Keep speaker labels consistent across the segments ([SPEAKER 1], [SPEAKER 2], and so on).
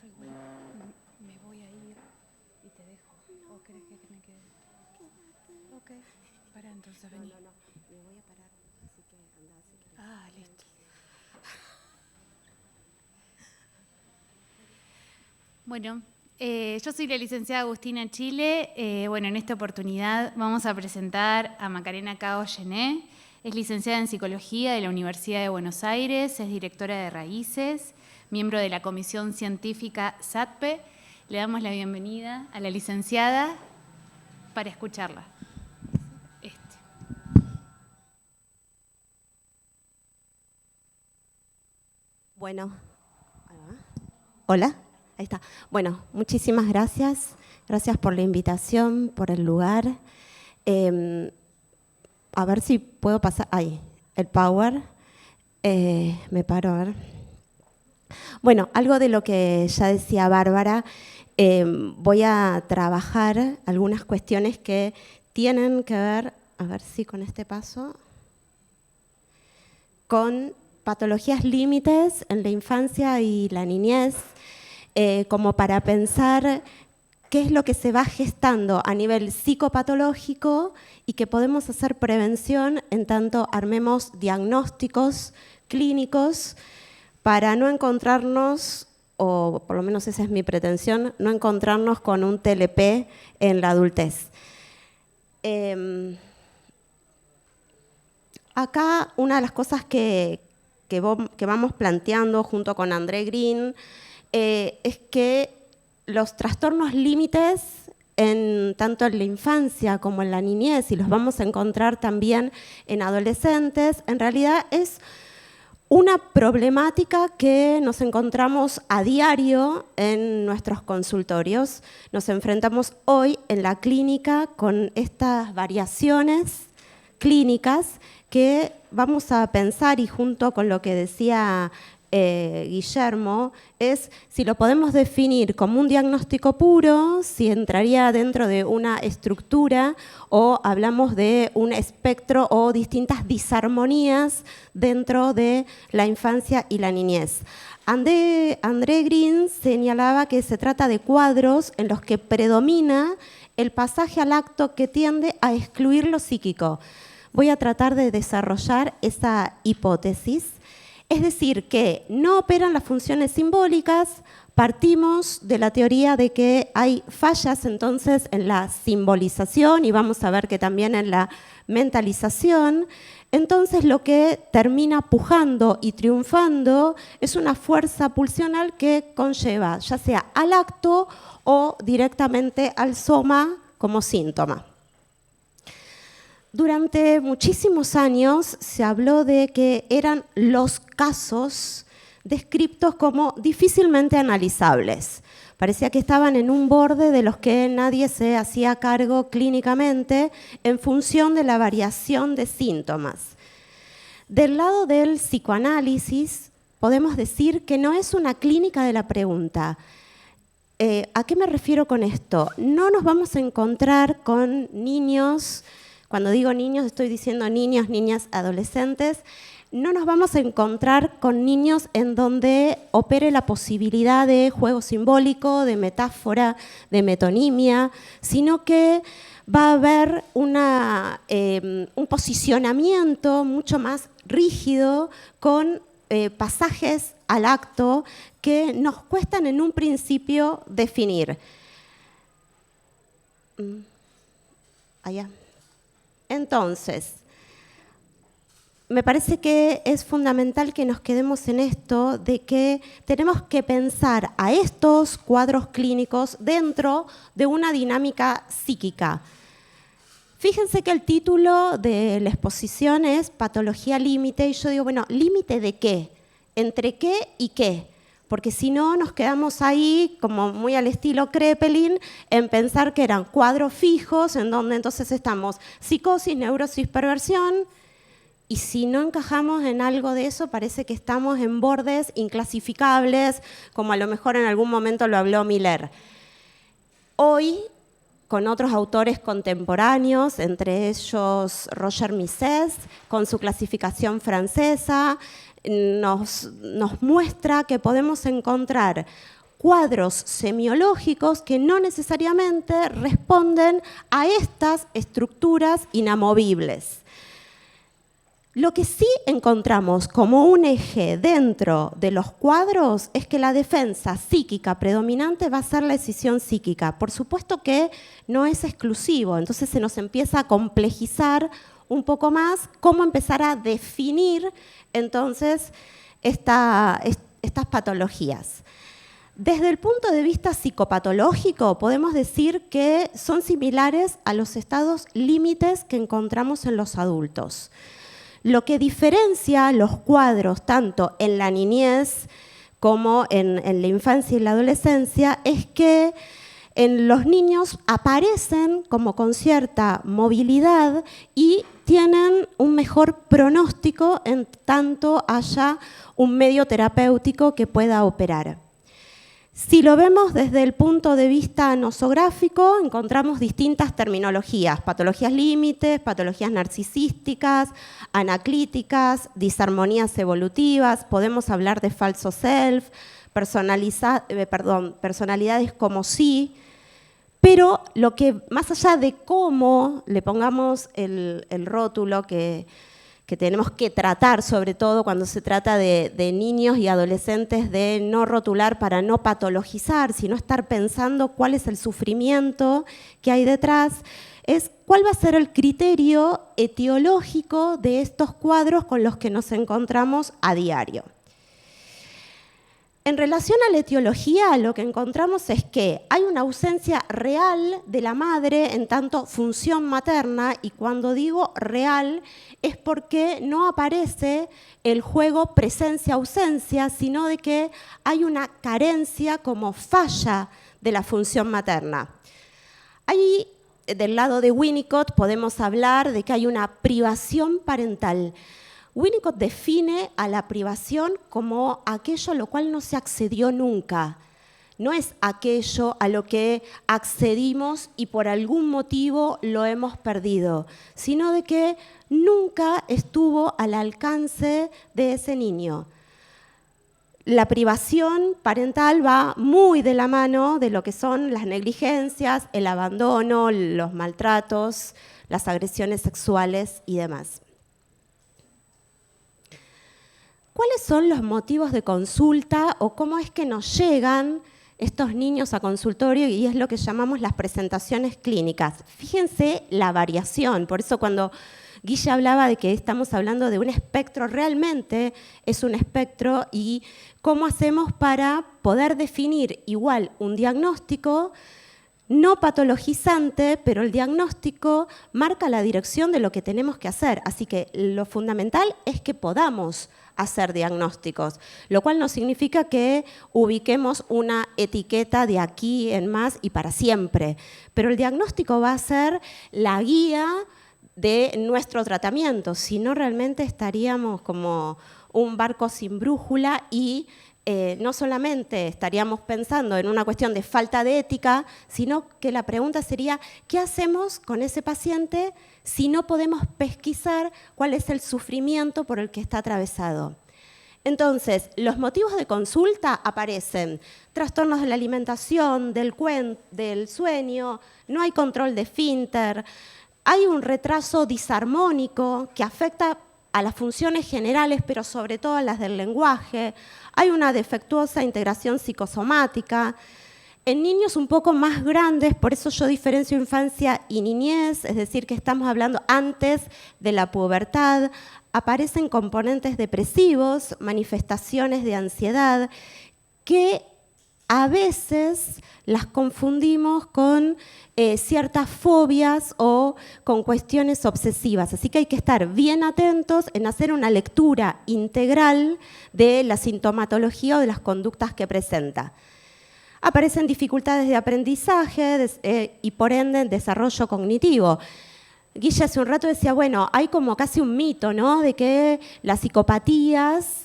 [SPEAKER 1] yo igual me voy a ir y te dejo. ¿O querés que me quede? Ok. Para entonces, vení.
[SPEAKER 2] No, me voy a parar, así que anda si querés.
[SPEAKER 1] Ah, listo. Bueno, yo soy la licenciada Agustina Chile. Bueno, en esta oportunidad vamos a presentar a Macarena Cao Gené. Es licenciada en Psicología de la Universidad de Buenos Aires, es directora de Raíces, miembro de la Comisión Científica SATPE. Le damos la bienvenida a la licenciada para escucharla.
[SPEAKER 2] Bueno, hola, ahí está. Bueno, muchísimas gracias. Gracias por la invitación, por el lugar. A ver si puedo pasar. Ahí, el power. Me paro, a ver. Bueno, algo de lo que ya decía Bárbara, voy a trabajar algunas cuestiones que tienen que ver, a ver si con este paso, con patologías límites en la infancia y la niñez, como para pensar qué es lo que se va gestando a nivel psicopatológico y que podemos hacer prevención en tanto armemos diagnósticos clínicos para no encontrarnos, o por lo menos esa es mi pretensión, no encontrarnos con un TLP en la adultez. Acá una de las cosas que vamos planteando junto con André Green es que los trastornos límites, tanto en la infancia como en la niñez, y los vamos a encontrar también en adolescentes, en realidad es una problemática que nos encontramos a diario en nuestros consultorios. Nos enfrentamos hoy en la clínica con estas variaciones clínicas que vamos a pensar, y junto con lo que decía Guillermo, es si lo podemos definir como un diagnóstico puro, si entraría dentro de una estructura o hablamos de un espectro o distintas disarmonías dentro de la infancia y la niñez. André Green señalaba que se trata de cuadros en los que predomina el pasaje al acto que tiende a excluir lo psíquico. Voy a tratar de desarrollar esa hipótesis. Es decir, que no operan las funciones simbólicas, partimos de la teoría de que hay fallas entonces en la simbolización y vamos a ver que también en la mentalización. Entonces lo que termina pujando y triunfando es una fuerza pulsional que conlleva ya sea al acto o directamente al soma como síntoma. Durante muchísimos años se habló de que eran los casos descritos como difícilmente analizables. Parecía que estaban en un borde de los que nadie se hacía cargo clínicamente en función de la variación de síntomas. Del lado del psicoanálisis podemos decir que no es una clínica de la pregunta. ¿A qué me refiero con esto? No nos vamos a encontrar con niños. Cuando digo niños, estoy diciendo niños, niñas, adolescentes. No nos vamos a encontrar con niños en donde opere la posibilidad de juego simbólico, de metáfora, de metonimia, sino que va a haber un posicionamiento mucho más rígido con pasajes al acto que nos cuestan en un principio definir. Allá. Entonces, me parece que es fundamental que nos quedemos en esto de que tenemos que pensar a estos cuadros clínicos dentro de una dinámica psíquica. Fíjense que el título de la exposición es Patología límite, y yo digo, bueno, ¿límite de qué? ¿Entre qué y qué? Porque si no, nos quedamos ahí, como muy al estilo Kraepelin, en pensar que eran cuadros fijos, en donde entonces estamos psicosis, neurosis, perversión, y si no encajamos en algo de eso, parece que estamos en bordes inclasificables, como a lo mejor en algún momento lo habló Miller. Hoy, con otros autores contemporáneos, entre ellos Roger Misès, con su clasificación francesa, nos muestra que podemos encontrar cuadros semiológicos que no necesariamente responden a estas estructuras inamovibles. Lo que sí encontramos como un eje dentro de los cuadros es que la defensa psíquica predominante va a ser la escisión psíquica. Por supuesto que no es exclusivo, entonces se nos empieza a complejizar un poco más cómo empezar a definir entonces estas patologías. Desde el punto de vista psicopatológico, podemos decir que son similares a los estados límites que encontramos en los adultos. Lo que diferencia los cuadros tanto en la niñez como en la infancia y la adolescencia es que en los niños aparecen como con cierta movilidad y tienen un mejor pronóstico en tanto haya un medio terapéutico que pueda operar. Si lo vemos desde el punto de vista nosográfico, encontramos distintas terminologías, patologías límites, patologías narcisísticas, anaclíticas, disarmonías evolutivas, podemos hablar de falso self, personalidades como sí, pero lo que más allá de cómo le pongamos el rótulo que tenemos que tratar, sobre todo cuando se trata de niños y adolescentes, de no rotular para no patologizar, sino estar pensando cuál es el sufrimiento que hay detrás, es cuál va a ser el criterio etiológico de estos cuadros con los que nos encontramos a diario. En relación a la etiología, lo que encontramos es que hay una ausencia real de la madre en tanto función materna, y cuando digo real es porque no aparece el juego presencia-ausencia, sino de que hay una carencia como falla de la función materna. Ahí, del lado de Winnicott, podemos hablar de que hay una privación parental. Winnicott define a la privación como aquello a lo cual no se accedió nunca. No es aquello a lo que accedimos y por algún motivo lo hemos perdido, sino de que nunca estuvo al alcance de ese niño. La privación parental va muy de la mano de lo que son las negligencias, el abandono, los maltratos, las agresiones sexuales y demás. ¿Cuáles son los motivos de consulta o cómo es que nos llegan estos niños a consultorio? Y es lo que llamamos las presentaciones clínicas. Fíjense la variación, por eso cuando Guille hablaba de que estamos hablando de un espectro, realmente es un espectro, y cómo hacemos para poder definir igual un diagnóstico no patologizante, pero el diagnóstico marca la dirección de lo que tenemos que hacer. Así que lo fundamental es que podamos hacer diagnósticos, lo cual no significa que ubiquemos una etiqueta de aquí en más y para siempre, pero el diagnóstico va a ser la guía de nuestro tratamiento, si no realmente estaríamos como un barco sin brújula y no solamente estaríamos pensando en una cuestión de falta de ética, sino que la pregunta sería, ¿qué hacemos con ese paciente si no podemos pesquisar cuál es el sufrimiento por el que está atravesado? Entonces, los motivos de consulta aparecen: trastornos de la alimentación, del sueño, no hay control de esfínter, hay un retraso disarmónico que afecta a las funciones generales, pero sobre todo a las del lenguaje, hay una defectuosa integración psicosomática. En niños un poco más grandes, por eso yo diferencio infancia y niñez, es decir, que estamos hablando antes de la pubertad, aparecen componentes depresivos, manifestaciones de ansiedad, que a veces las confundimos con ciertas fobias o con cuestiones obsesivas. Así que hay que estar bien atentos en hacer una lectura integral de la sintomatología o de las conductas que presenta. Aparecen dificultades de aprendizaje y por ende desarrollo cognitivo. Guille hace un rato decía, bueno, hay como casi un mito, ¿no?, de que las psicopatías,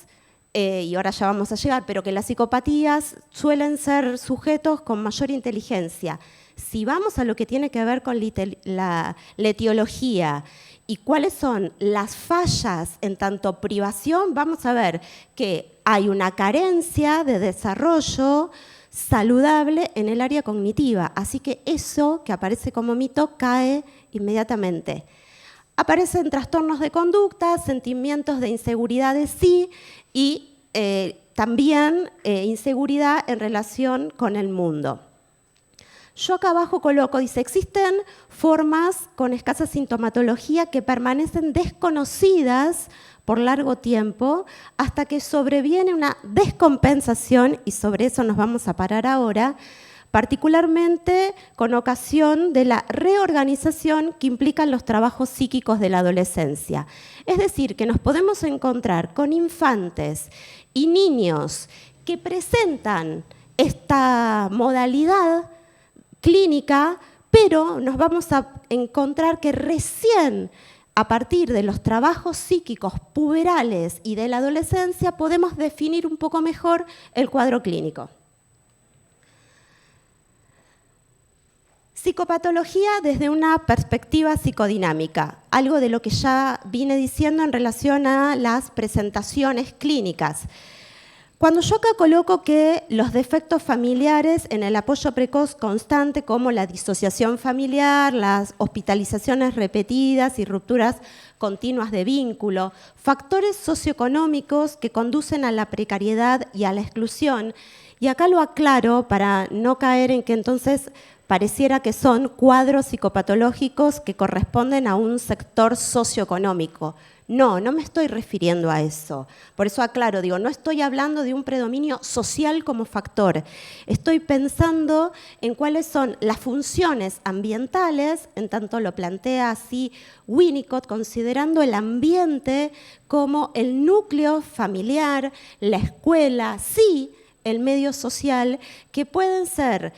[SPEAKER 2] y ahora ya vamos a llegar, pero que las psicopatías suelen ser sujetos con mayor inteligencia. Si vamos a lo que tiene que ver con la etiología y cuáles son las fallas en tanto privación, vamos a ver que hay una carencia de desarrollo saludable en el área cognitiva. Así que eso que aparece como mito cae inmediatamente. Aparecen trastornos de conducta, sentimientos de inseguridad de sí y también inseguridad en relación con el mundo. Yo acá abajo coloco, dice, existen formas con escasa sintomatología que permanecen desconocidas por largo tiempo hasta que sobreviene una descompensación, y sobre eso nos vamos a parar ahora, particularmente con ocasión de la reorganización que implican los trabajos psíquicos de la adolescencia. Es decir, que nos podemos encontrar con infantes y niños que presentan esta modalidad clínica, pero nos vamos a encontrar que recién a partir de los trabajos psíquicos puberales y de la adolescencia podemos definir un poco mejor el cuadro clínico. Psicopatología desde una perspectiva psicodinámica, algo de lo que ya vine diciendo en relación a las presentaciones clínicas. Cuando yo acá coloco que los defectos familiares en el apoyo precoz constante, como la disociación familiar, las hospitalizaciones repetidas y rupturas continuas de vínculo, factores socioeconómicos que conducen a la precariedad y a la exclusión, y acá lo aclaro para no caer en que entonces pareciera que son cuadros psicopatológicos que corresponden a un sector socioeconómico. No, no me estoy refiriendo a eso. Por eso aclaro, digo, no estoy hablando de un predominio social como factor. Estoy pensando en cuáles son las funciones ambientales, en tanto lo plantea así Winnicott, considerando el ambiente como el núcleo familiar, la escuela, sí, el medio social, que pueden ser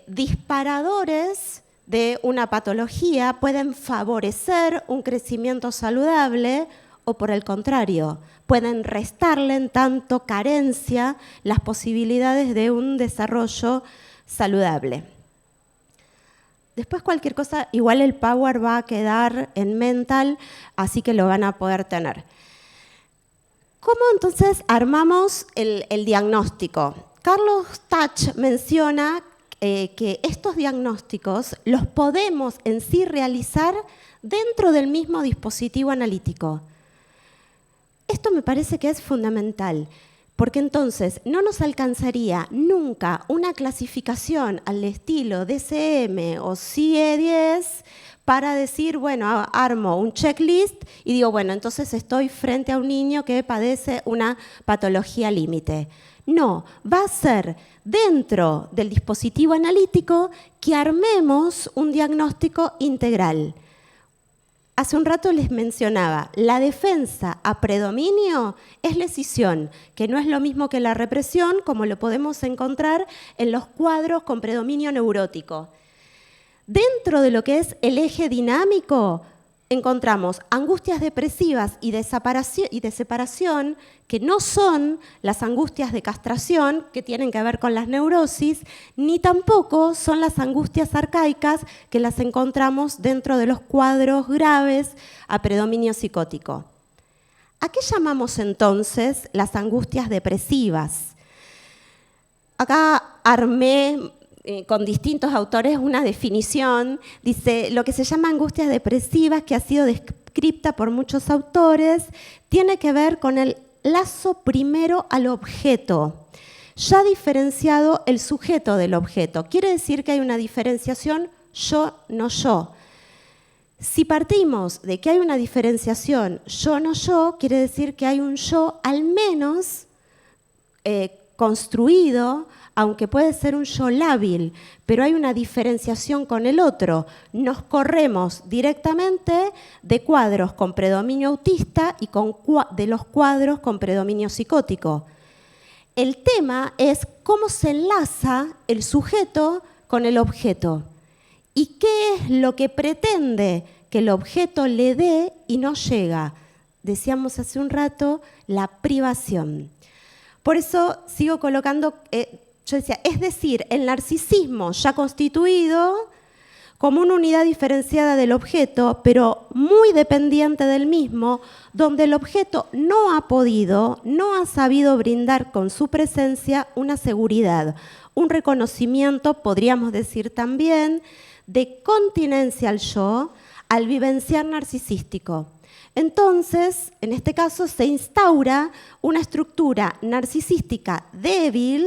[SPEAKER 2] disparadores de una patología, pueden favorecer un crecimiento saludable o por el contrario, pueden restarle en tanto carencia las posibilidades de un desarrollo saludable. Después cualquier cosa, igual el power va a quedar en mental, así que lo van a poder tener. ¿Cómo entonces armamos el diagnóstico? Carlos Tach menciona que estos diagnósticos los podemos en sí realizar dentro del mismo dispositivo analítico. Esto me parece que es fundamental, porque entonces no nos alcanzaría nunca una clasificación al estilo DSM o CIE-10 para decir, bueno, armo un checklist y digo, bueno, entonces estoy frente a un niño que padece una patología límite. No, va a ser dentro del dispositivo analítico que armemos un diagnóstico integral. Hace un rato les mencionaba, la defensa a predominio es la escisión, que no es lo mismo que la represión, como lo podemos encontrar en los cuadros con predominio neurótico. Dentro de lo que es el eje dinámico, encontramos angustias depresivas y de separación, que no son las angustias de castración, que tienen que ver con las neurosis, ni tampoco son las angustias arcaicas, que las encontramos dentro de los cuadros graves a predominio psicótico. ¿A qué llamamos entonces las angustias depresivas? Acá armé con distintos autores una definición, dice, lo que se llama angustias depresivas, que ha sido descrita por muchos autores, tiene que ver con el lazo primero al objeto, ya diferenciado el sujeto del objeto. Quiere decir que hay una diferenciación yo, no yo. Si partimos de que hay una diferenciación yo, no yo, quiere decir que hay un yo al menos construido, aunque puede ser un yo lábil, pero hay una diferenciación con el otro. Nos corremos directamente de cuadros con predominio autista y de los cuadros con predominio psicótico. El tema es cómo se enlaza el sujeto con el objeto y qué es lo que pretende que el objeto le dé y no llega. Decíamos hace un rato, la privación. Por eso sigo colocando, yo decía, es decir, el narcisismo ya constituido como una unidad diferenciada del objeto, pero muy dependiente del mismo, donde el objeto no ha sabido brindar con su presencia una seguridad, un reconocimiento, podríamos decir también, de continencia al yo, al vivenciar narcisístico. Entonces, en este caso, se instaura una estructura narcisística débil,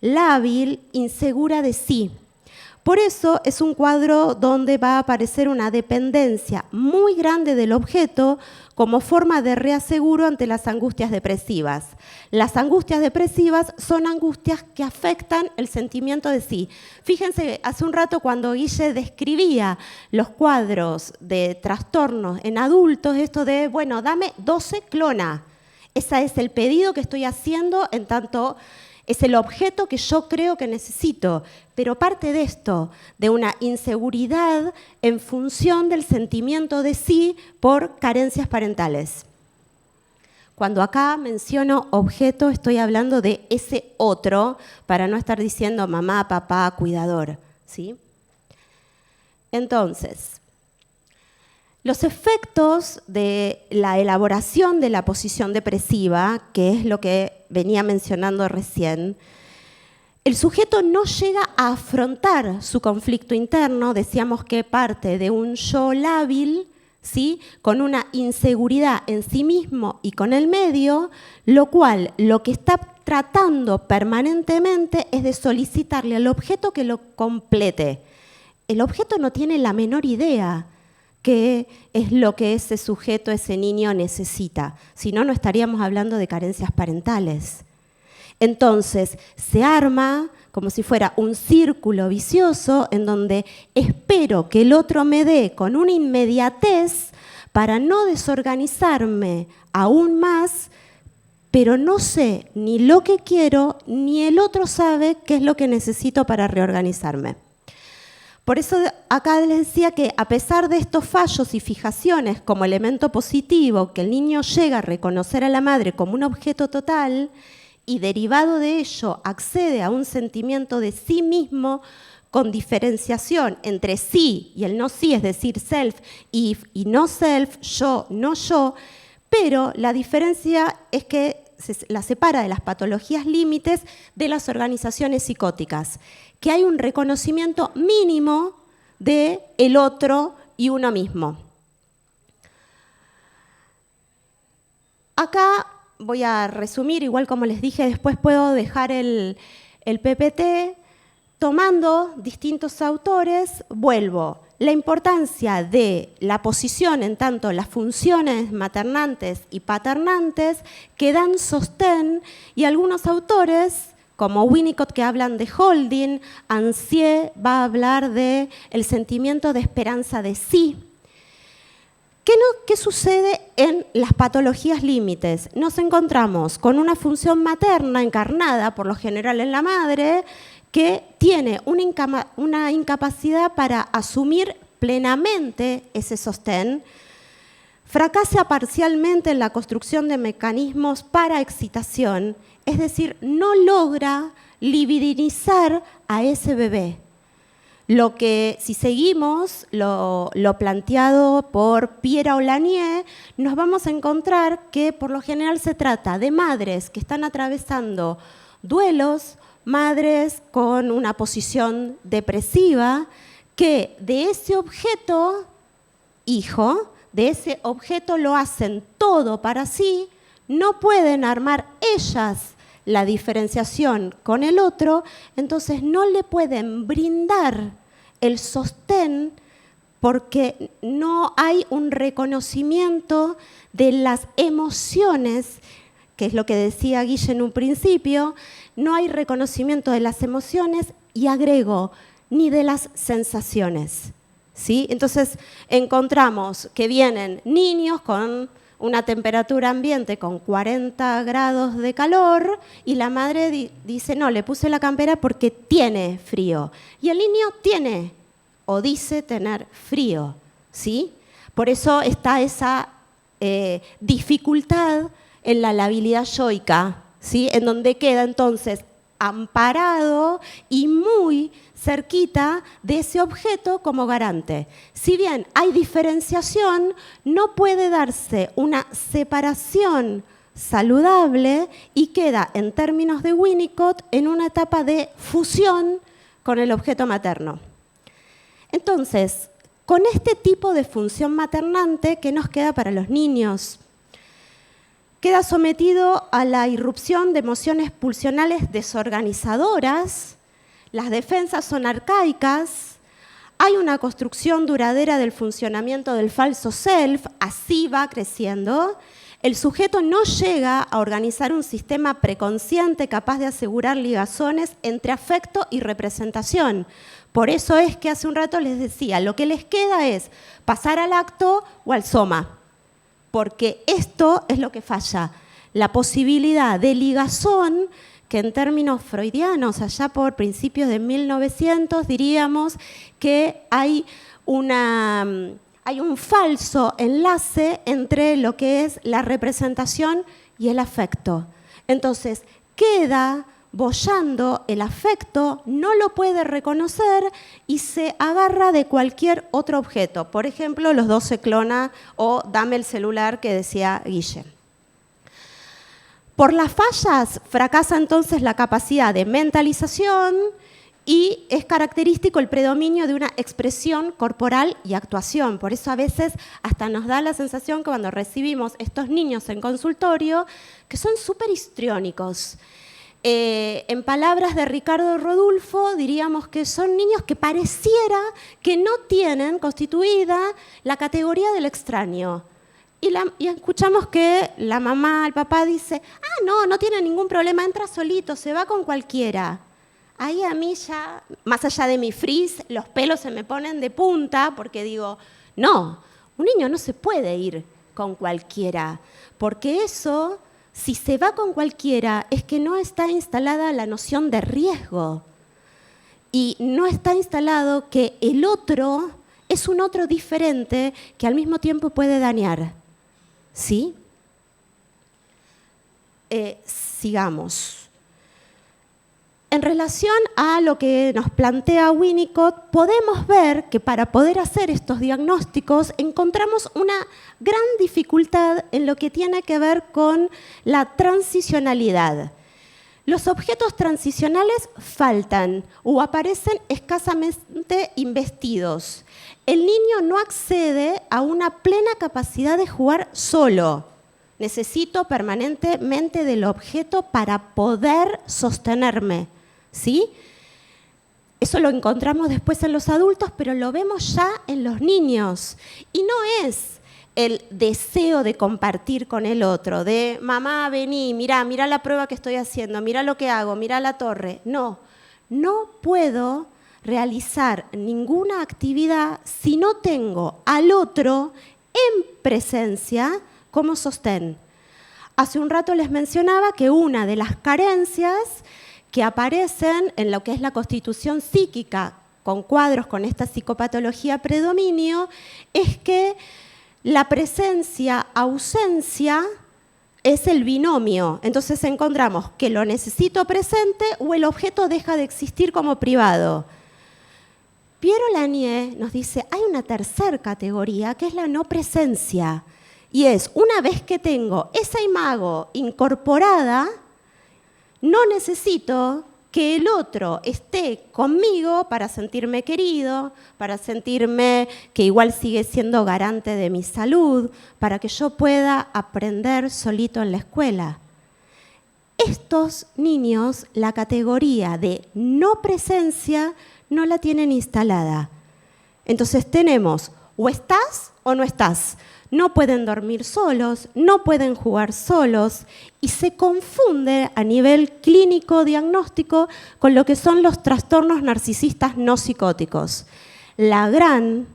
[SPEAKER 2] lábil, insegura de sí. Por eso es un cuadro donde va a aparecer una dependencia muy grande del objeto como forma de reaseguro ante las angustias depresivas. Las angustias depresivas son angustias que afectan el sentimiento de sí. Fíjense, hace un rato cuando Guille describía los cuadros de trastornos en adultos, esto de, bueno, dame 12 clona. Ese es el pedido que estoy haciendo en tanto... Es el objeto que yo creo que necesito, pero parte de esto, de una inseguridad en función del sentimiento de sí por carencias parentales. Cuando acá menciono objeto, estoy hablando de ese otro, para no estar diciendo mamá, papá, cuidador, ¿sí? Entonces, los efectos de la elaboración de la posición depresiva, que es lo que venía mencionando recién, el sujeto no llega a afrontar su conflicto interno, decíamos que parte de un yo lábil, ¿sí? Con una inseguridad en sí mismo y con el medio, lo cual lo que está tratando permanentemente es de solicitarle al objeto que lo complete. El objeto no tiene la menor idea qué es lo que ese sujeto, ese niño necesita. Si no, no estaríamos hablando de carencias parentales. Entonces, se arma como si fuera un círculo vicioso en donde espero que el otro me dé con una inmediatez para no desorganizarme aún más, pero no sé ni lo que quiero, ni el otro sabe qué es lo que necesito para reorganizarme. Por eso acá les decía que a pesar de estos fallos y fijaciones como elemento positivo, que el niño llega a reconocer a la madre como un objeto total y derivado de ello accede a un sentimiento de sí mismo con diferenciación entre sí y el no sí, es decir, self y no self, yo, no yo, pero la diferencia es que la separa de las patologías límites de las organizaciones psicóticas, que hay un reconocimiento mínimo de el otro y uno mismo. Acá voy a resumir, igual como les dije, después puedo dejar el PPT, tomando distintos autores, vuelvo. La importancia de la posición en tanto las funciones maternantes y paternantes que dan sostén y algunos autores como Winnicott que hablan de holding, Ancier va a hablar de el sentimiento de esperanza de sí. ¿Qué sucede en las patologías límites? Nos encontramos con una función materna encarnada por lo general en la madre que tiene una incapacidad para asumir plenamente ese sostén, fracasa parcialmente en la construcción de mecanismos para excitación, es decir, no logra libidinizar a ese bebé. Lo que, si seguimos lo planteado por Pierre Aulagnier, nos vamos a encontrar que por lo general se trata de madres que están atravesando duelos, madres con una posición depresiva, que de ese objeto, hijo, de ese objeto lo hacen todo para sí, no pueden armar ellas la diferenciación con el otro, entonces no le pueden brindar el sostén porque no hay un reconocimiento de las emociones, que es lo que decía Guille en un principio, no hay reconocimiento de las emociones y agrego, ni de las sensaciones, ¿sí? Entonces encontramos que vienen niños con una temperatura ambiente con 40 grados de calor y la madre dice, no, le puse la campera porque tiene frío. Y el niño tiene o dice tener frío, ¿sí? Por eso está esa dificultad en la labilidad yoica, ¿sí? En donde queda entonces amparado y muy cerquita de ese objeto como garante. Si bien hay diferenciación, no puede darse una separación saludable y queda, en términos de Winnicott, en una etapa de fusión con el objeto materno. Entonces, con este tipo de función maternante, ¿qué nos queda para los niños? Queda sometido a la irrupción de emociones pulsionales desorganizadoras, las defensas son arcaicas, hay una construcción duradera del funcionamiento del falso self, así va creciendo. El sujeto no llega a organizar un sistema preconsciente capaz de asegurar ligazones entre afecto y representación. Por eso es que hace un rato les decía, lo que les queda es pasar al acto o al soma, porque esto es lo que falla, la posibilidad de ligazón, que en términos freudianos, allá por principios de 1900, diríamos que hay un falso enlace entre lo que es la representación y el afecto. Entonces, queda boyando el afecto, no lo puede reconocer y se agarra de cualquier otro objeto. Por ejemplo, los dos se clona o dame el celular que decía Guille. Por las fallas fracasa entonces la capacidad de mentalización y es característico el predominio de una expresión corporal y actuación. Por eso a veces hasta nos da la sensación que cuando recibimos estos niños en consultorio, que son súper histriónicos. En palabras de Ricardo Rodulfo, diríamos que son niños que pareciera que no tienen constituida la categoría del extraño. Y escuchamos que la mamá, el papá dice, no tiene ningún problema, entra solito, se va con cualquiera. Ahí a mí ya, más allá de mi frizz, los pelos se me ponen de punta porque digo, no, un niño no se puede ir con cualquiera, porque eso, si se va con cualquiera, es que no está instalada la noción de riesgo y no está instalado que el otro es un otro diferente que al mismo tiempo puede dañar. ¿Sí? Sigamos. En relación a lo que nos plantea Winnicott, podemos ver que para poder hacer estos diagnósticos encontramos una gran dificultad en lo que tiene que ver con la transicionalidad. Los objetos transicionales faltan o aparecen escasamente investidos. El niño no accede a una plena capacidad de jugar solo. Necesito permanentemente del objeto para poder sostenerme, ¿sí? Eso lo encontramos después en los adultos, pero lo vemos ya en los niños. Y no es el deseo de compartir con el otro, de mamá, vení, mirá la prueba que estoy haciendo, mirá lo que hago, mirá la torre. No puedo realizar ninguna actividad si no tengo al otro en presencia como sostén. Hace un rato les mencionaba que una de las carencias que aparecen en lo que es la constitución psíquica con cuadros con esta psicopatología predominio es que la presencia-ausencia es el binomio. Entonces encontramos que lo necesito presente o el objeto deja de existir como privado. Piero Lanier nos dice, hay una tercera categoría que es la no presencia. Y es, una vez que tengo esa imago incorporada, no necesito que el otro esté conmigo para sentirme querido, para sentirme que igual sigue siendo garante de mi salud, para que yo pueda aprender solito en la escuela. Estos niños, la categoría de no presencia no la tienen instalada. Entonces tenemos o estás o no estás. No pueden dormir solos, no pueden jugar solos y se confunde a nivel clínico diagnóstico con lo que son los trastornos narcisistas no psicóticos. La gran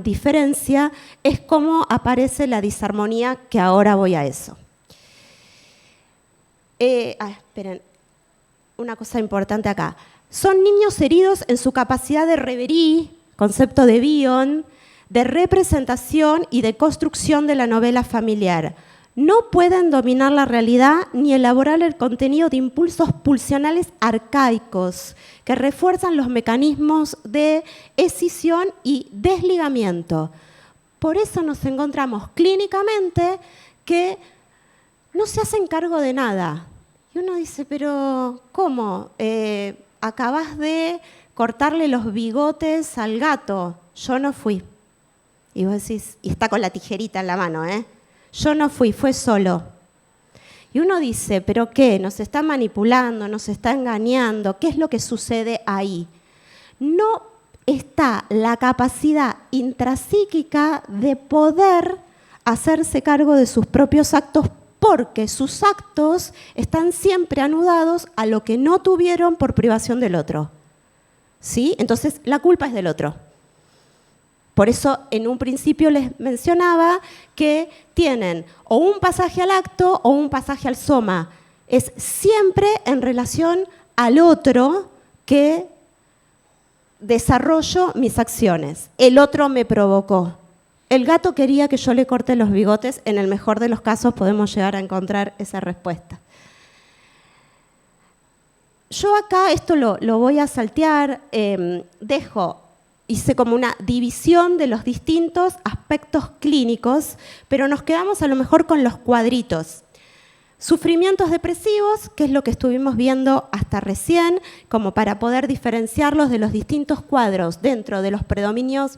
[SPEAKER 2] diferencia es cómo aparece la disarmonía, que ahora voy a eso. Esperen, una cosa importante acá. Son niños heridos en su capacidad de reverie, concepto de Bion, de representación y de construcción de la novela familiar. no pueden dominar la realidad ni elaborar el contenido de impulsos pulsionales arcaicos que refuerzan los mecanismos de escisión y desligamiento. Por eso nos encontramos clínicamente que no se hacen cargo de nada. Y uno dice, pero ¿cómo? Acabas de cortarle los bigotes al gato. Yo no fui. Y vos decís, y está con la tijerita en la mano, ¿eh? Yo no fui, fue solo. Y uno dice, ¿pero qué? ¿Nos está manipulando? ¿Nos está engañando? ¿Qué es lo que sucede ahí? No está la capacidad intrapsíquica de poder hacerse cargo de sus propios actos porque sus actos están siempre anudados a lo que no tuvieron por privación del otro. ¿Sí? Entonces, la culpa es del otro. Por eso, en un principio les mencionaba que tienen o un pasaje al acto o un pasaje al soma. Es siempre en relación al otro que desarrollo mis acciones. El otro me provocó. El gato quería que yo le corte los bigotes. En el mejor de los casos podemos llegar a encontrar esa respuesta. Yo acá esto lo voy a saltear, hice como una división de los distintos aspectos clínicos, pero nos quedamos a lo mejor con los cuadritos. Sufrimientos depresivos, que es lo que estuvimos viendo hasta recién, como para poder diferenciarlos de los distintos cuadros dentro de los predominios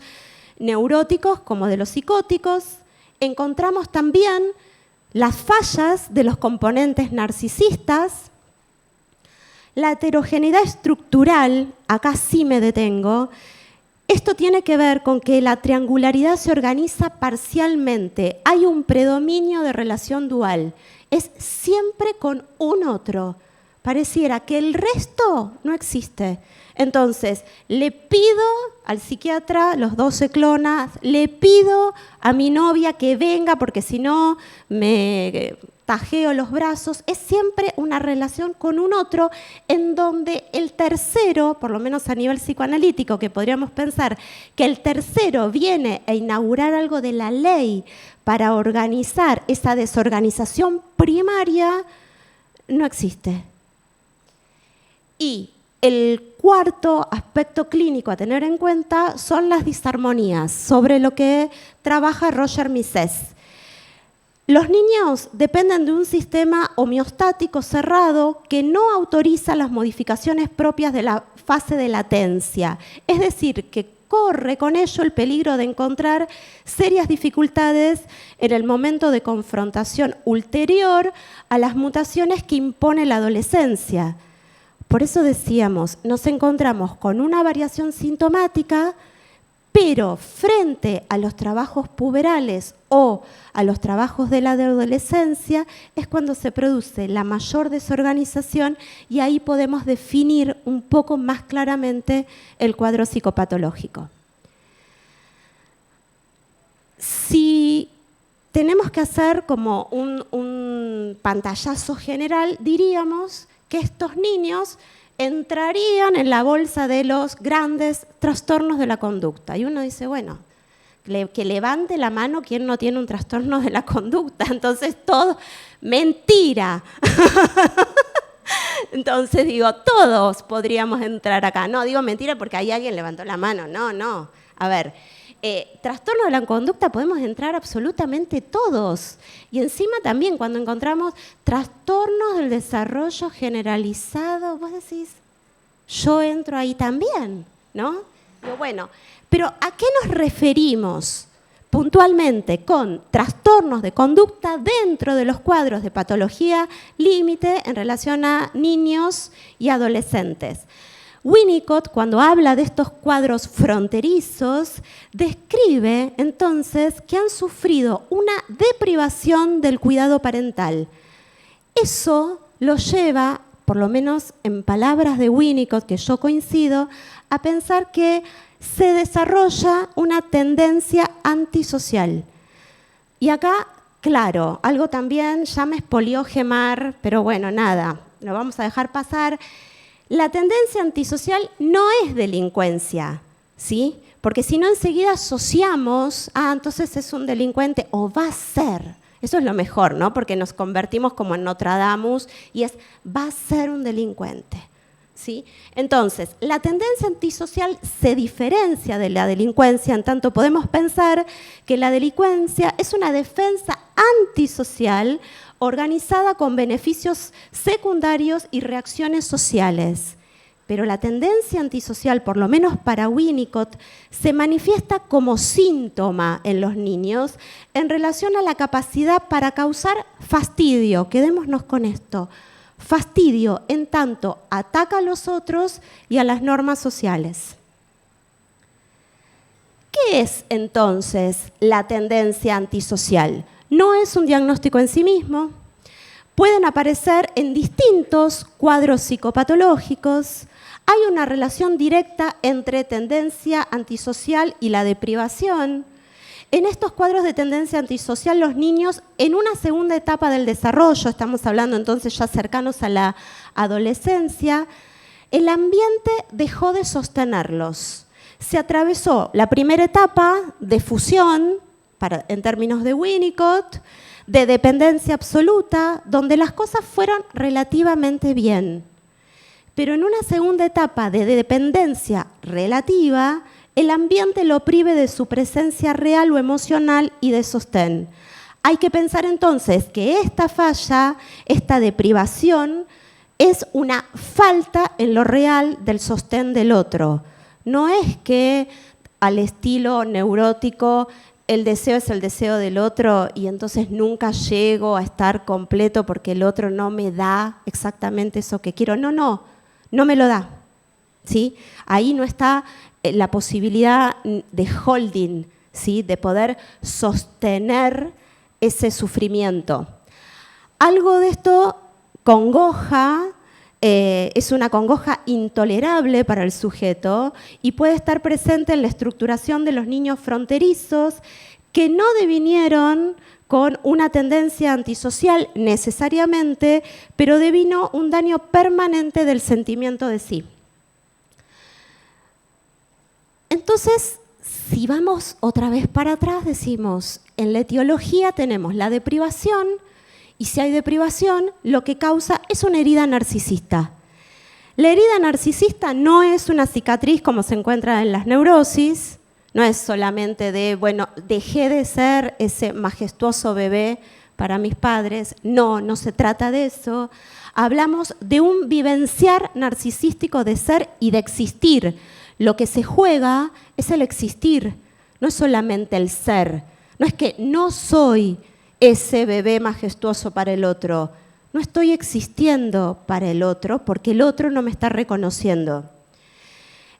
[SPEAKER 2] neuróticos como de los psicóticos. Encontramos también las fallas de los componentes narcisistas, la heterogeneidad estructural, acá sí me detengo. Esto tiene que ver con que la triangularidad se organiza parcialmente. Hay un predominio de relación dual. Es siempre con un otro. Pareciera que el resto no existe. Entonces, le pido al psiquiatra los 12 clonas, le pido a mi novia que venga porque si no me tajeo los brazos. Es siempre una relación con un otro en donde el tercero, por lo menos a nivel psicoanalítico, que podríamos pensar que el tercero viene a inaugurar algo de la ley para organizar esa desorganización primaria, no existe. Y el cuarto aspecto clínico a tener en cuenta son las disarmonías, sobre lo que trabaja Roger Misés. Los niños dependen de un sistema homeostático cerrado que no autoriza las modificaciones propias de la fase de latencia, es decir, que corre con ello el peligro de encontrar serias dificultades en el momento de confrontación ulterior a las mutaciones que impone la adolescencia. Por eso decíamos, nos encontramos con una variación sintomática, pero frente a los trabajos puberales o a los trabajos de la adolescencia es cuando se produce la mayor desorganización y ahí podemos definir un poco más claramente el cuadro psicopatológico. Si tenemos que hacer como un pantallazo general, diríamos que estos niños entrarían en la bolsa de los grandes trastornos de la conducta. Y uno dice, bueno, que levante la mano quien no tiene un trastorno de la conducta. Entonces, todo, mentira. Entonces digo, todos podríamos entrar acá. No, digo mentira porque ahí alguien levantó la mano. No. A ver, trastorno de la conducta podemos entrar absolutamente todos. Y encima también cuando encontramos trastornos del desarrollo generalizado, vos decís, yo entro ahí también, ¿no? Digo, bueno, pero ¿a qué nos referimos puntualmente con trastornos de conducta dentro de los cuadros de patología límite en relación a niños y adolescentes? Winnicott, cuando habla de estos cuadros fronterizos, describe entonces que han sufrido una deprivación del cuidado parental. Eso lo lleva, por lo menos en palabras de Winnicott, que yo coincido, a pensar que se desarrolla una tendencia antisocial. Y acá, claro, algo también ya me expolió Gemar, pero bueno, nada, lo vamos a dejar pasar. La tendencia antisocial no es delincuencia, ¿sí? Porque si no enseguida asociamos, entonces es un delincuente o va a ser. Eso es lo mejor, ¿no? Porque nos convertimos como en Nostradamus y va a ser un delincuente, ¿sí? Entonces, la tendencia antisocial se diferencia de la delincuencia, en tanto podemos pensar que la delincuencia es una defensa antisocial organizada con beneficios secundarios y reacciones sociales. Pero la tendencia antisocial, por lo menos para Winnicott, se manifiesta como síntoma en los niños en relación a la capacidad para causar fastidio. Quedémonos con esto. Fastidio en tanto ataca a los otros y a las normas sociales. ¿Qué es entonces la tendencia antisocial? No es un diagnóstico en sí mismo. Pueden aparecer en distintos cuadros psicopatológicos. Hay una relación directa entre tendencia antisocial y la deprivación. En estos cuadros de tendencia antisocial, los niños, en una segunda etapa del desarrollo, estamos hablando entonces ya cercanos a la adolescencia, el ambiente dejó de sostenerlos. Se atravesó la primera etapa de fusión, en términos de Winnicott, de dependencia absoluta, donde las cosas fueron relativamente bien. Pero en una segunda etapa de dependencia relativa, el ambiente lo prive de su presencia real o emocional y de sostén. Hay que pensar entonces que esta falla, esta deprivación, es una falta en lo real del sostén del otro. No es que al estilo neurótico el deseo es el deseo del otro y entonces nunca llego a estar completo porque el otro no me da exactamente eso que quiero. No me lo da, ¿sí? Ahí no está la posibilidad de holding, ¿sí? De poder sostener ese sufrimiento. Algo de esto congoja, es una congoja intolerable para el sujeto y puede estar presente en la estructuración de los niños fronterizos que no devinieron con una tendencia antisocial necesariamente, pero devino un daño permanente del sentimiento de sí. Entonces, si vamos otra vez para atrás, decimos, en la etiología tenemos la deprivación, y si hay deprivación, lo que causa es una herida narcisista. La herida narcisista no es una cicatriz como se encuentra en las neurosis, no es solamente de, bueno, dejé de ser ese majestuoso bebé para mis padres, no se trata de eso. Hablamos de un vivenciar narcisístico de ser y de existir. Lo que se juega es el existir, no es solamente el ser. No es que no soy ese bebé majestuoso para el otro, no estoy existiendo para el otro porque el otro no me está reconociendo.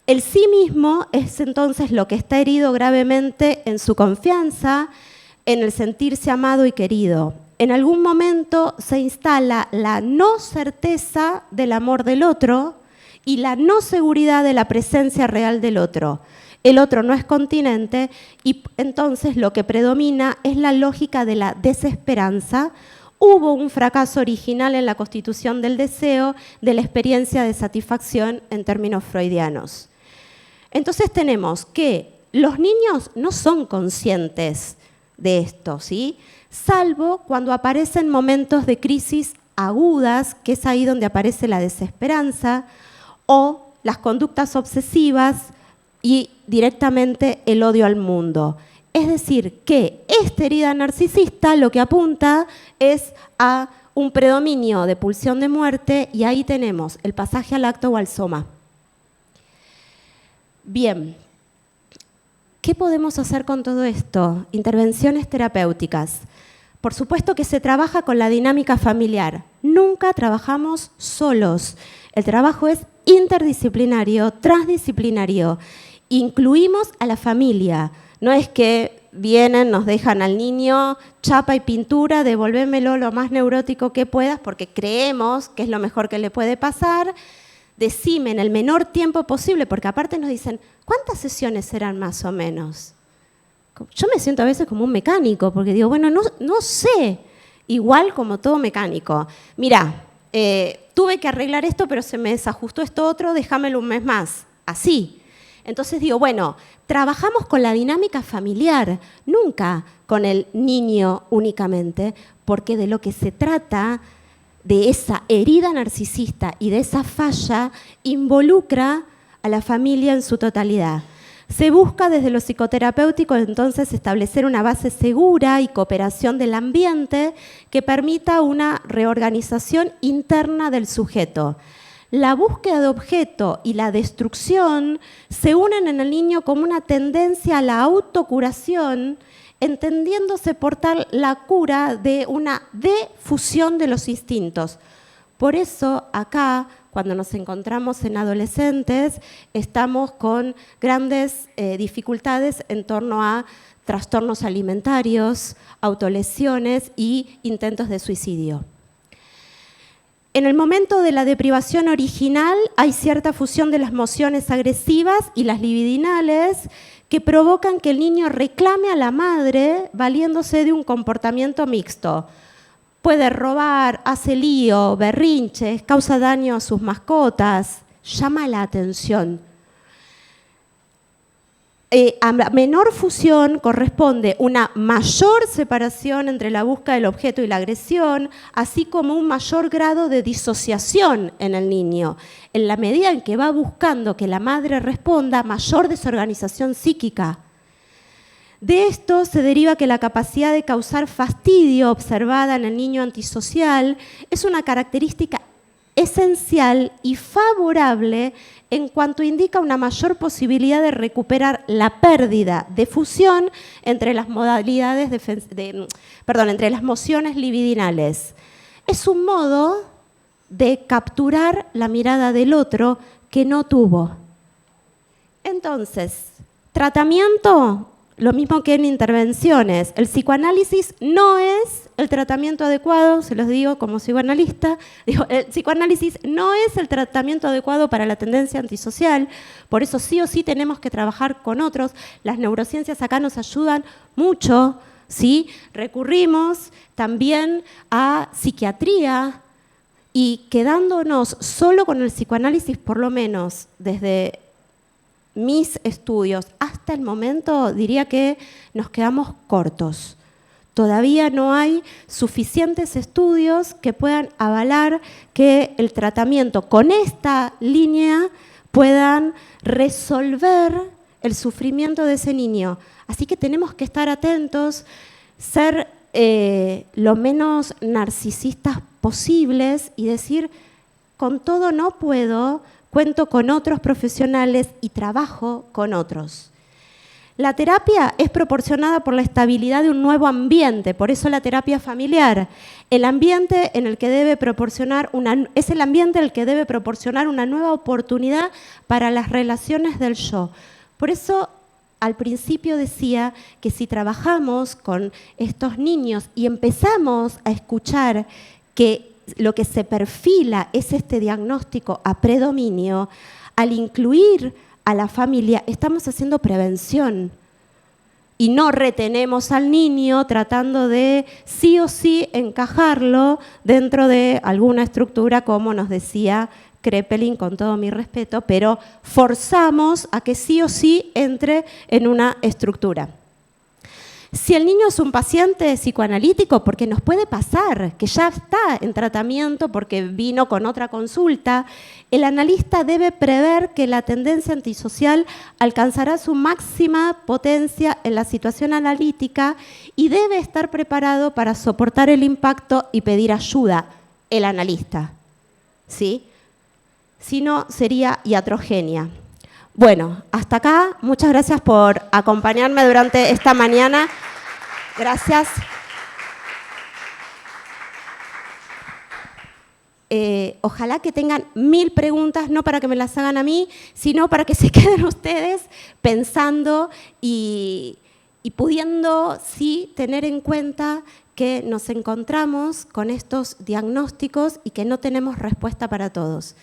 [SPEAKER 2] El sí mismo es entonces lo que está herido gravemente en su confianza, en el sentirse amado y querido. En algún momento se instala la no certeza del amor del otro y la no seguridad de la presencia real del otro. El otro no es continente y entonces lo que predomina es la lógica de la desesperanza. Hubo un fracaso original en la constitución del deseo, de la experiencia de satisfacción en términos freudianos. Entonces tenemos que los niños no son conscientes de esto, ¿sí? Salvo cuando aparecen momentos de crisis agudas, que es ahí donde aparece la desesperanza, o las conductas obsesivas y directamente el odio al mundo. Es decir, que esta herida narcisista lo que apunta es a un predominio de pulsión de muerte y ahí tenemos el pasaje al acto o al soma. Bien, ¿qué podemos hacer con todo esto? Intervenciones terapéuticas. Por supuesto que se trabaja con la dinámica familiar. Nunca trabajamos solos. El trabajo es interdisciplinario, transdisciplinario. Incluimos a la familia. No es que vienen, nos dejan al niño, chapa y pintura, devolvémelo lo más neurótico que puedas porque creemos que es lo mejor que le puede pasar. Decime en el menor tiempo posible, porque aparte nos dicen, ¿cuántas sesiones serán más o menos? Yo me siento a veces como un mecánico, porque digo, bueno, no sé, igual como todo mecánico. Mirá, tuve que arreglar esto, pero se me desajustó esto otro, déjamelo un mes más. Así. Entonces digo, bueno, trabajamos con la dinámica familiar, nunca con el niño únicamente, porque de lo que se trata, de esa herida narcisista y de esa falla, involucra a la familia en su totalidad. Se busca desde lo psicoterapéutico entonces establecer una base segura y cooperación del ambiente que permita una reorganización interna del sujeto. La búsqueda de objeto y la destrucción se unen en el niño como una tendencia a la autocuración, entendiéndose por tal la cura de una defusión de los instintos. Por eso acá, cuando nos encontramos en adolescentes, estamos con grandes dificultades en torno a trastornos alimentarios, autolesiones y intentos de suicidio. En el momento de la deprivación original hay cierta fusión de las emociones agresivas y las libidinales que provocan que el niño reclame a la madre valiéndose de un comportamiento mixto. Puede robar, hace lío, berrinches, causa daño a sus mascotas, llama la atención. A menor fusión corresponde una mayor separación entre la búsqueda del objeto y la agresión, así como un mayor grado de disociación en el niño. En la medida en que va buscando que la madre responda, mayor desorganización psíquica. De esto se deriva que la capacidad de causar fastidio observada en el niño antisocial es una característica esencial y favorable en cuanto indica una mayor posibilidad de recuperar la pérdida de fusión entre las modalidades entre las mociones libidinales. Es un modo de capturar la mirada del otro que no tuvo. Entonces, tratamiento, lo mismo que en intervenciones. El psicoanálisis no es el tratamiento adecuado, se los digo como psicoanalista, el psicoanálisis no es el tratamiento adecuado para la tendencia antisocial, por eso sí o sí tenemos que trabajar con otros. Las neurociencias acá nos ayudan mucho, ¿sí? Recurrimos también a psiquiatría y quedándonos solo con el psicoanálisis, por lo menos desde mis estudios hasta el momento, diría que nos quedamos cortos. Todavía no hay suficientes estudios que puedan avalar que el tratamiento con esta línea puedan resolver el sufrimiento de ese niño. Así que tenemos que estar atentos, ser lo menos narcisistas posibles y decir, con todo no puedo, cuento con otros profesionales y trabajo con otros. La terapia es proporcionada por la estabilidad de un nuevo ambiente, por eso la terapia familiar. El ambiente en el que debe proporcionar es el ambiente en el que debe proporcionar una nueva oportunidad para las relaciones del yo. Por eso al principio decía que si trabajamos con estos niños y empezamos a escuchar que lo que se perfila es este diagnóstico a predominio, al incluir a la familia estamos haciendo prevención y no retenemos al niño tratando de sí o sí encajarlo dentro de alguna estructura, como nos decía Kraepelin, con todo mi respeto, pero forzamos a que sí o sí entre en una estructura. Si el niño es un paciente psicoanalítico, porque nos puede pasar que ya está en tratamiento porque vino con otra consulta, el analista debe prever que la tendencia antisocial alcanzará su máxima potencia en la situación analítica y debe estar preparado para soportar el impacto y pedir ayuda, el analista, ¿sí? Si no, sería iatrogenia. Bueno, hasta acá. Muchas gracias por acompañarme durante esta mañana. Gracias. Ojalá que tengan 1000 preguntas, no para que me las hagan a mí, sino para que se queden ustedes pensando y pudiendo, sí, tener en cuenta que nos encontramos con estos diagnósticos y que no tenemos respuesta para todos.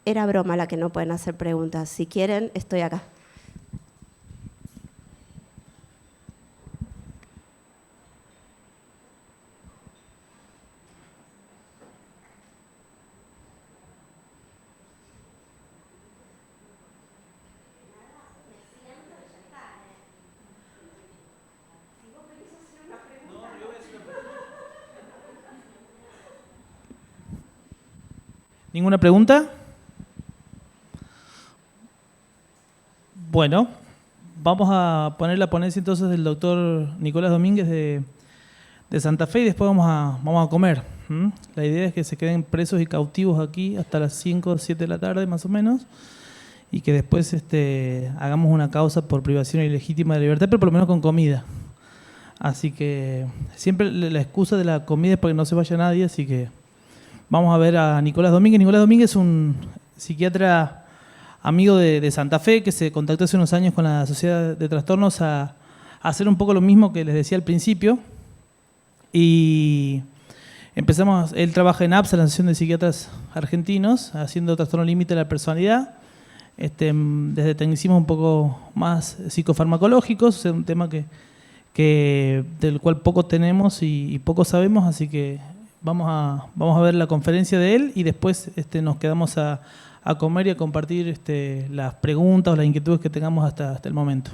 [SPEAKER 2] Era broma la que no pueden hacer preguntas. Si quieren, estoy acá.
[SPEAKER 3] ¿Ninguna pregunta? Bueno, vamos a poner la ponencia entonces del doctor Nicolás Domínguez de Santa Fe y después vamos a comer. La idea es que se queden presos y cautivos aquí hasta las 5 o 7 de la tarde más o menos y que después hagamos una causa por privación ilegítima de libertad, pero por lo menos con comida. Así que siempre la excusa de la comida es para que no se vaya nadie, así que vamos a ver a Nicolás Domínguez. Nicolás Domínguez es un psiquiatra amigo de Santa Fe, que se contactó hace unos años con la Sociedad de Trastornos a hacer un poco lo mismo que les decía al principio. Y empezamos, él trabaja en APSA, la Asociación de Psiquiatras Argentinos, haciendo trastorno límite de la personalidad, desde tecnicismos un poco más psicofarmacológicos, es un tema del cual poco tenemos y poco sabemos, así que vamos a ver la conferencia de él y después nos quedamos a comer y a compartir las preguntas o las inquietudes que tengamos hasta el momento.